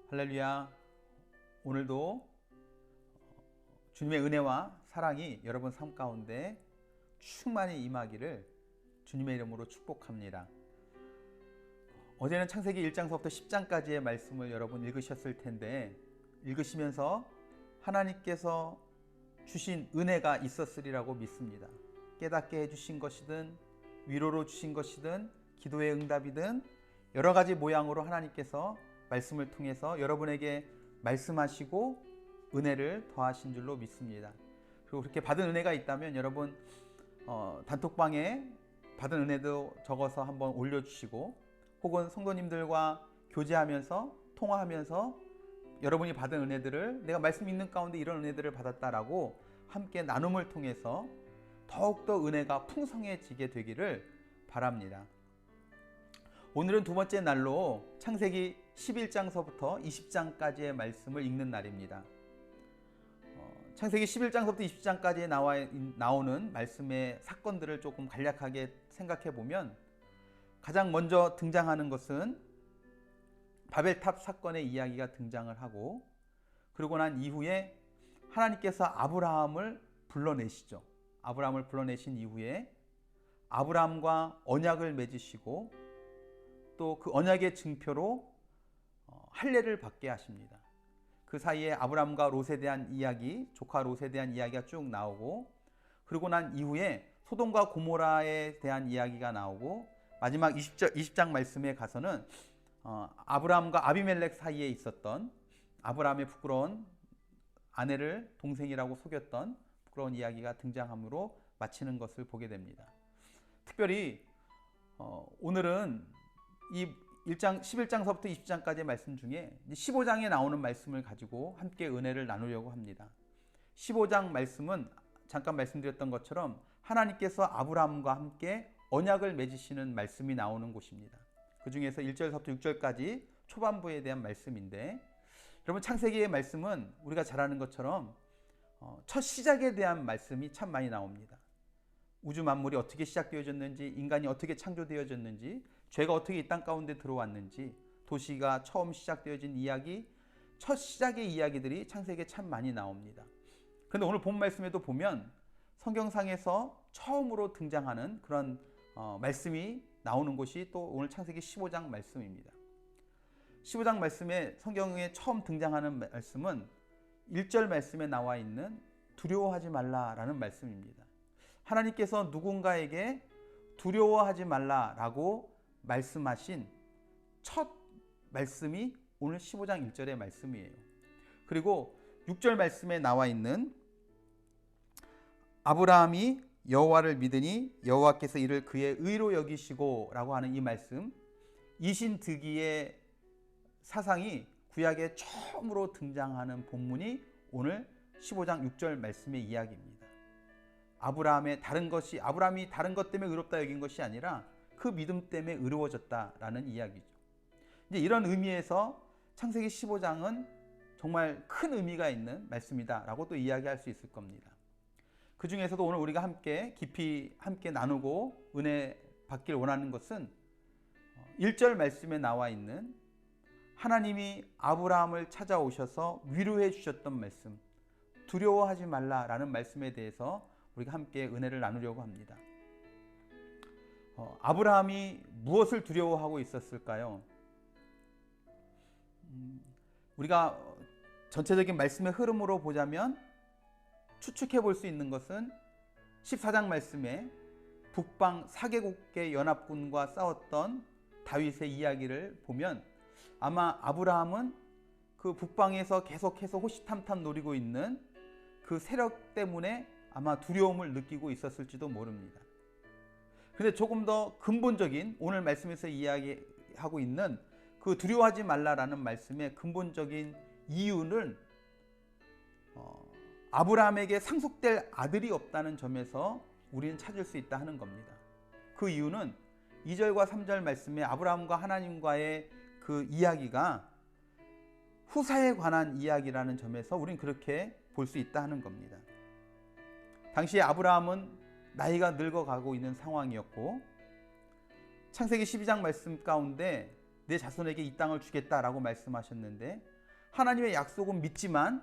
할렐루야. 오늘도 주님의 은혜와 사랑이 여러분 삶 가운데 충만히 임하기를 주님의 이름으로 축복합니다. 어제는 창세기 1장서부터 10장까지의 말씀을 여러분 읽으셨을 텐데, 읽으시면서 하나님께서 주신 은혜가 있었으리라고 믿습니다. 깨닫게 해주신 것이든 위로로 주신 것이든 기도의 응답이든 여러 가지 모양으로 하나님께서 말씀을 통해서 여러분에게 말씀하시고 은혜를 더하신 줄로 믿습니다. 그리고 그렇게 받은 은혜가 있다면 여러분 단톡방에 받은 은혜도 적어서 한번 올려주시고, 혹은 성도님들과 교제하면서 통화하면서 여러분이 받은 은혜들을, 내가 말씀 읽는 가운데 이런 은혜들을 받았다라고 함께 나눔을 통해서 더욱더 은혜가 풍성해지게 되기를 바랍니다. 오늘은 두 번째 날로 창세기 11장서부터 20장까지의 말씀을 읽는 날입니다. 창세기 11장서부터 20장까지에 나오는 말씀의 사건들을 조금 간략하게 생각해 보면, 가장 먼저 등장하는 것은 바벨탑 사건의 이야기가 등장을 하고, 그러고 난 이후에 하나님께서 아브라함을 불러내시죠. 아브라함을 불러내신 이후에 아브라함과 언약을 맺으시고, 또 그 언약의 증표로 할례를 받게 하십니다. 그 사이에 아브라함과 롯에 대한 이야기, 조카 롯에 대한 이야기가 쭉 나오고, 그러고 난 이후에 소돔과 고모라에 대한 이야기가 나오고, 마지막 20장 말씀에 가서는 아브라함과 아비멜렉 사이에 있었던 아브라함의 부끄러운 아내를 동생이라고 속였던 부끄러운 이야기가 등장함으로 마치는 것을 보게 됩니다. 특별히 오늘은 이 11장서부터 20장까지의 말씀 중에 15장에 나오는 말씀을 가지고 함께 은혜를 나누려고 합니다. 15장 말씀은 잠깐 말씀드렸던 것처럼 하나님께서 아브라함과 함께 언약을 맺으시는 말씀이 나오는 곳입니다. 그 중에서 1절서부터 6절까지 초반부에 대한 말씀인데, 여러분 창세기의 말씀은 우리가 잘 아는 것처럼 첫 시작에 대한 말씀이 참 많이 나옵니다. 우주 만물이 어떻게 시작되어졌는지, 인간이 어떻게 창조되어졌는지, 죄가 어떻게 이 땅 가운데 들어왔는지, 도시가 처음 시작되어진 이야기, 첫 시작의 이야기들이 창세기에 참 많이 나옵니다. 그런데 오늘 본 말씀에도 보면 성경상에서 처음으로 등장하는 그런 말씀이 나오는 곳이 또 오늘 창세기 15장 말씀입니다. 15장 말씀에 성경에 처음 등장하는 말씀은 1절 말씀에 나와 있는 두려워하지 말라라는 말씀입니다. 하나님께서 누군가에게 두려워하지 말라라고 말씀하신 첫 말씀이 오늘 15장 1절의 말씀이에요. 그리고 6절 말씀에 나와 있는 아브라함이 여호와를 믿으니 여호와께서 이를 그의 의로 여기시고 라고 하는 이 말씀, 이신득이의 사상이 구약에 처음으로 등장하는 본문이 오늘 15장 6절 말씀의 이야기입니다. 아브라함이 다른 것 때문에 의롭다 여긴 것이 아니라 그 믿음 때문에 의로워졌다라는 이야기죠. 이제 이런 의미에서 창세기 15장은 정말 큰 의미가 있는 말씀이다라고 또 이야기할 수 있을 겁니다. 그 중에서도 오늘 우리가 깊이 함께 나누고 은혜 받길 원하는 것은 1절 말씀에 나와 있는 하나님이 아브라함을 찾아오셔서 위로해 주셨던 말씀, 두려워하지 말라라는 말씀에 대해서 우리가 함께 은혜를 나누려고 합니다. 아브라함이 무엇을 두려워하고 있었을까요? 우리가 전체적인 말씀의 흐름으로 보자면 추측해 볼 수 있는 것은 14장 말씀에 북방 4개국의 연합군과 싸웠던 다윗의 이야기를 보면, 아마 아브라함은 그 북방에서 계속해서 호시탐탐 노리고 있는 그 세력 때문에 아마 두려움을 느끼고 있었을지도 모릅니다. 그런데 조금 더 근본적인, 오늘 말씀에서 이야기하고 있는 그 두려워하지 말라라는 말씀의 근본적인 이유는 아브라함에게 상속될 아들이 없다는 점에서 우리는 찾을 수 있다 하는 겁니다. 그 이유는 2절과 3절 말씀에 아브라함과 하나님과의 그 이야기가 후사에 관한 이야기라는 점에서 우리는 그렇게 볼 수 있다 하는 겁니다. 당시에 아브라함은 나이가 늙어가고 있는 상황이었고, 창세기 12장 말씀 가운데 내 자손에게 이 땅을 주겠다라고 말씀하셨는데 하나님의 약속은 믿지만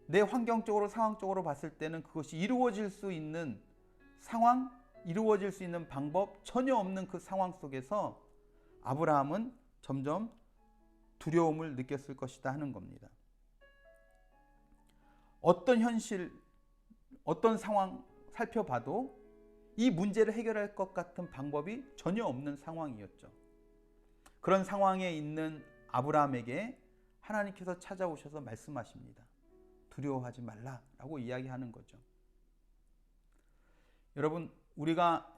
내 환경적으로 상황적으로 봤을 때는 그것이 이루어질 수 있는 상황, 이루어질 수 있는 방법 전혀 없는 그 상황 속에서 아브라함은 점점 두려움을 느꼈을 것이다 하는 겁니다. 어떤 현실, 어떤 상황 살펴봐도 이 문제를 해결할 것 같은 방법이 전혀 없는 상황이었죠. 그런 상황에 있는 아브라함에게 하나님께서 찾아오셔서 말씀하십니다. 두려워하지 말라라고 이야기하는 거죠. 여러분, 우리가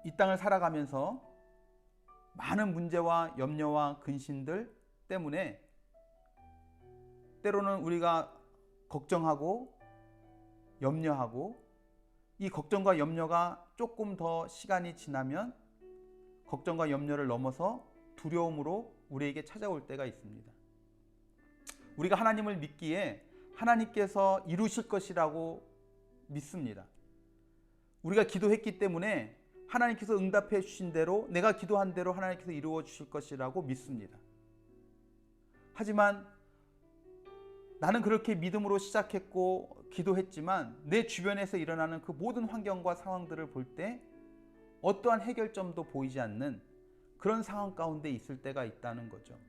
이 땅을 살아가면서 많은 문제와 염려와 근심들 때문에 때로는 우리가 걱정하고 염려하고 이 걱정과 염려가 조금 더 시간이 지나면 걱정과 염려를 넘어서 두려움으로 우리에게 찾아올 때가 있습니다. 우리가 하나님을 믿기에 하나님께서 이루실 것이라고 믿습니다. 우리가 기도했기 때문에 하나님께서 응답해 주신 대로 내가 기도한 대로 하나님께서 이루어 주실 것이라고 믿습니다. 하지만 나는 그렇게 믿음으로 시작했고 기도했지만 내 주변에서 일어나는 그 모든 환경과 상황들을 볼 때 어떠한 해결점도 보이지 않는 그런 상황 가운데 있을 때가 있다는 거죠.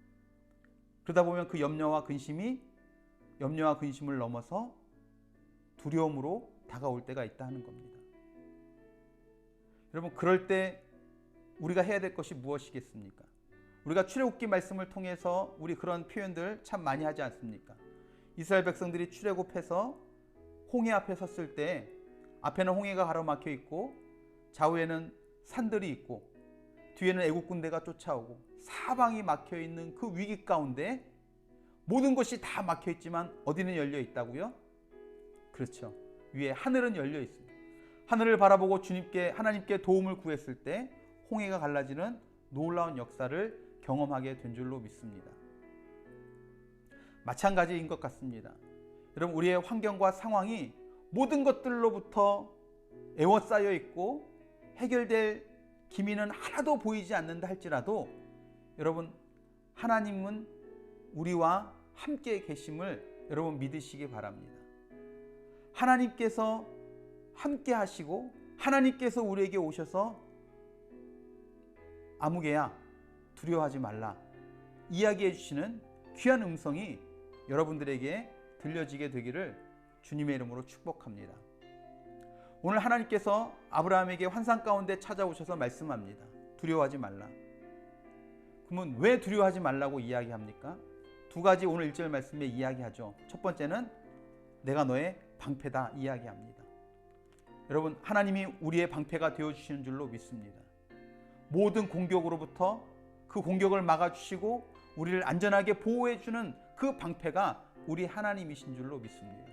그러다 보면 그 염려와 근심을 넘어서 두려움으로 다가올 때가 있다는 겁니다. 여러분, 그럴 때 우리가 해야 될 것이 무엇이겠습니까? 우리가 출애굽기 말씀을 통해서 우리 그런 표현들 참 많이 하지 않습니까? 이스라엘 백성들이 출애굽해서 홍해 앞에 섰을 때 앞에는 홍해가 가로막혀 있고 좌우에는 산들이 있고 뒤에는 애국 군대가 쫓아오고 사방이 막혀 있는 그 위기 가운데 모든 것이 다 막혀 있지만 어디는 열려 있다고요? 그렇죠. 위에 하늘은 열려 있습니다. 하늘을 바라보고 하나님께 도움을 구했을 때 홍해가 갈라지는 놀라운 역사를 경험하게 된 줄로 믿습니다. 마찬가지인 것 같습니다. 여러분, 우리의 환경과 상황이 모든 것들로부터 에워싸여 있고 해결될 기미는 하나도 보이지 않는다 할지라도 여러분, 하나님은 우리와 함께 계심을 여러분 믿으시기 바랍니다. 하나님께서 함께 하시고 하나님께서 우리에게 오셔서 아무개야 두려워하지 말라 이야기해 주시는 귀한 음성이 여러분들에게 들려지게 되기를 주님의 이름으로 축복합니다. 오늘 하나님께서 아브라함에게 환상 가운데 찾아오셔서 말씀합니다. 두려워하지 말라. 그러면 왜 두려워하지 말라고 이야기합니까? 두 가지 오늘 1절 말씀에 이야기하죠. 첫 번째는 내가 너의 방패다 이야기합니다. 여러분, 하나님이 우리의 방패가 되어주시는 줄로 믿습니다. 모든 공격으로부터 그 공격을 막아주시고 우리를 안전하게 보호해주는 그 방패가 우리 하나님이신 줄로 믿습니다.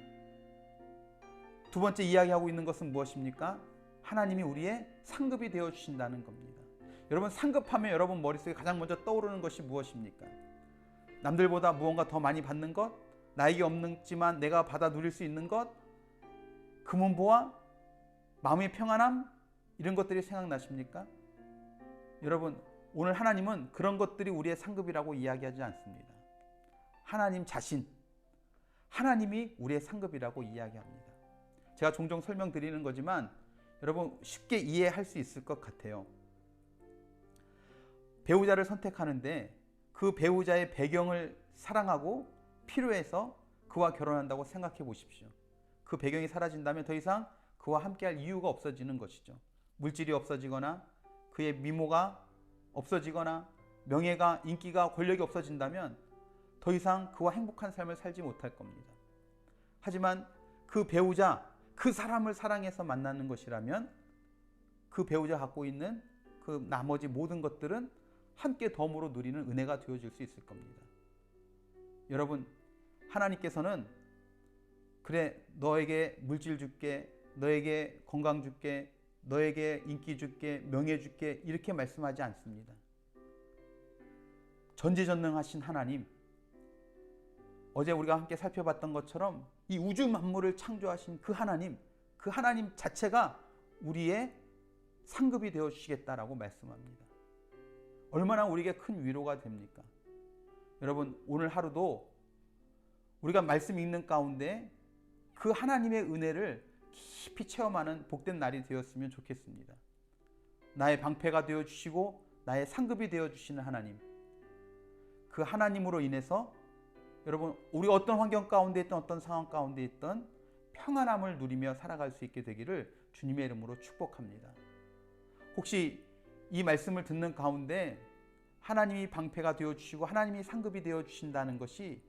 두 번째 이야기하고 있는 것은 무엇입니까? 하나님이 우리의 상급이 되어주신다는 겁니다. 여러분, 상급하면 여러분 머릿속에 가장 먼저 떠오르는 것이 무엇입니까? 남들보다 무언가 더 많이 받는 것, 나에게 없지만 내가 받아 누릴 수 있는 것, 금은보화, 마음의 평안함, 이런 것들이 생각나십니까? 여러분, 오늘 하나님은 그런 것들이 우리의 상급이라고 이야기하지 않습니다. 하나님 자신, 하나님이 우리의 상급이라고 이야기합니다. 제가 종종 설명드리는 거지만 여러분 쉽게 이해할 수 있을 것 같아요. 배우자를 선택하는데 그 배우자의 배경을 사랑하고 필요해서 그와 결혼한다고 생각해 보십시오. 그 배경이 사라진다면 더 이상 그와 함께할 이유가 없어지는 것이죠. 물질이 없어지거나 그의 미모가 없어지거나 명예가, 인기가, 권력이 없어진다면 더 이상 그와 행복한 삶을 살지 못할 겁니다. 하지만 그 배우자, 그 사람을 사랑해서 만나는 것이라면 그 배우자 갖고 있는 그 나머지 모든 것들은 함께 덤으로 누리는 은혜가 되어질 수 있을 겁니다. 여러분, 하나님께서는 그래 너에게 물질 줄게, 너에게 건강 줄게, 너에게 인기 줄게, 명예 줄게 이렇게 말씀하지 않습니다. 전지전능하신 하나님, 어제 우리가 함께 살펴봤던 것처럼 이 우주 만물을 창조하신 그 하나님 자체가 우리의 상급이 되어주시겠다라고 말씀합니다. 얼마나 우리에게 큰 위로가 됩니까? 여러분 오늘 하루도 우리가 말씀 읽는 가운데 그 하나님의 은혜를 깊이 체험하는 복된 날이 되었으면 좋겠습니다. 나의 방패가 되어주시고 나의 상급이 되어주시는 하나님, 그 하나님으로 인해서 여러분 우리가 어떤 환경 가운데 있던 어떤 상황 가운데 있던 평안함을 누리며 살아갈 수 있게 되기를 주님의 이름으로 축복합니다. 혹시 이 말씀을 듣는 가운데 하나님이 방패가 되어주시고 하나님이 상급이 되어주신다는 것이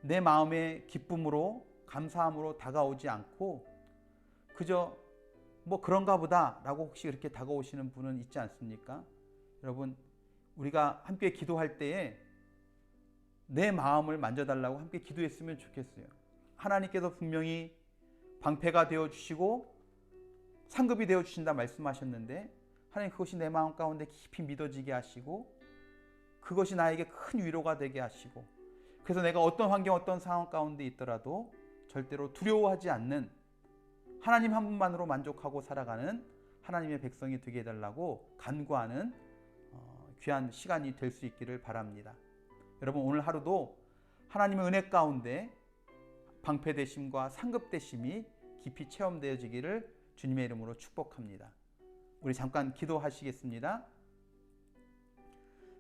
내 마음의 기쁨으로 감사함으로 다가오지 않고 그저 뭐 그런가 보다 라고 혹시 그렇게 다가오시는 분은 있지 않습니까? 여러분 우리가 함께 기도할 때에 내 마음을 만져달라고 함께 기도했으면 좋겠어요. 하나님께서 분명히 방패가 되어주시고 상급이 되어주신다 말씀하셨는데 하나님 그것이 내 마음 가운데 깊이 믿어지게 하시고 그것이 나에게 큰 위로가 되게 하시고 그래서 내가 어떤 환경 어떤 상황 가운데 있더라도 절대로 두려워하지 않는 하나님 한 분만으로 만족하고 살아가는 하나님의 백성이 되게 해달라고 간구하는 귀한 시간이 될 수 있기를 바랍니다. 여러분 오늘 하루도 하나님의 은혜 가운데 방패되심과 상급되심이 깊이 체험되어지기를 주님의 이름으로 축복합니다. 우리 잠깐 기도하시겠습니다.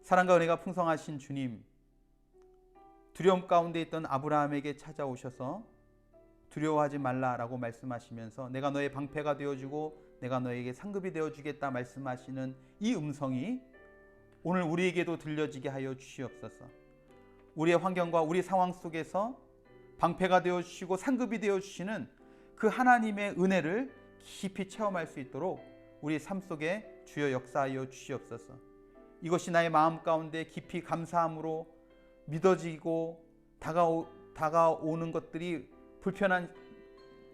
사랑과 은혜가 풍성하신 주님, 두려움 가운데 있던 아브라함에게 찾아오셔서 두려워하지 말라라고 말씀하시면서 내가 너의 방패가 되어주고 내가 너에게 상급이 되어주겠다 말씀하시는 이 음성이 오늘 우리에게도 들려지게 하여 주시옵소서. 우리의 환경과 우리 상황 속에서 방패가 되어주시고 상급이 되어주시는 그 하나님의 은혜를 깊이 체험할 수 있도록 우리 삶 속에 주여 역사하여 주시옵소서. 이것이 나의 마음 가운데 깊이 감사함으로 믿어지고 다가오는 것들이 불편한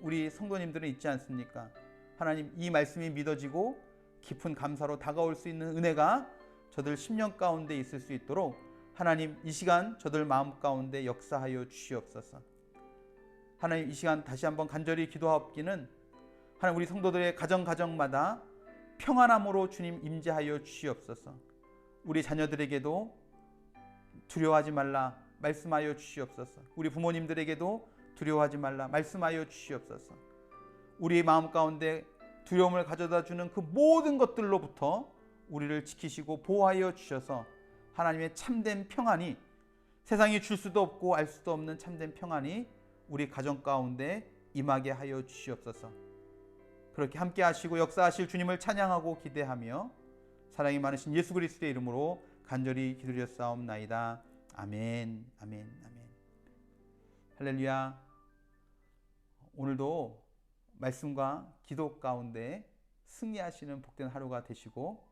우리 성도님들은 있지 않습니까? 하나님 이 말씀이 믿어지고 깊은 감사로 다가올 수 있는 은혜가 저들 심령 가운데 있을 수 있도록 하나님 이 시간 저들 마음 가운데 역사하여 주시옵소서. 하나님 이 시간 다시 한번 간절히 기도하옵기는 하나님 우리 성도들의 가정마다 평안함으로 주님 임재하여 주시옵소서. 우리 자녀들에게도 두려워하지 말라 말씀하여 주시옵소서. 우리 부모님들에게도 두려워하지 말라 말씀하여 주시옵소서. 우리의 마음 가운데 두려움을 가져다 주는 그 모든 것들로부터 우리를 지키시고 보호하여 주셔서 하나님의 참된 평안이 세상이 줄 수도 없고 알 수도 없는 참된 평안이 우리 가정 가운데 임하게 하여 주시옵소서. 그렇게 함께 하시고 역사하실 주님을 찬양하고 기대하며 사랑이 많으신 예수 그리스도의 이름으로 간절히 기도드렸사옵나이다. 아멘, 아멘, 아멘. 할렐루야. 오늘도 말씀과 기도 가운데 승리하시는 복된 하루가 되시고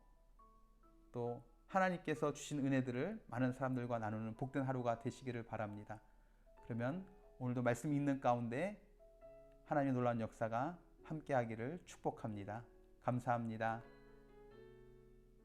또 하나님께서 주신 은혜들을 많은 사람들과 나누는 복된 하루가 되시기를 바랍니다. 그러면 오늘도 말씀 읽는 가운데 하나님의 놀라운 역사가 함께하기를 축복합니다. 감사합니다.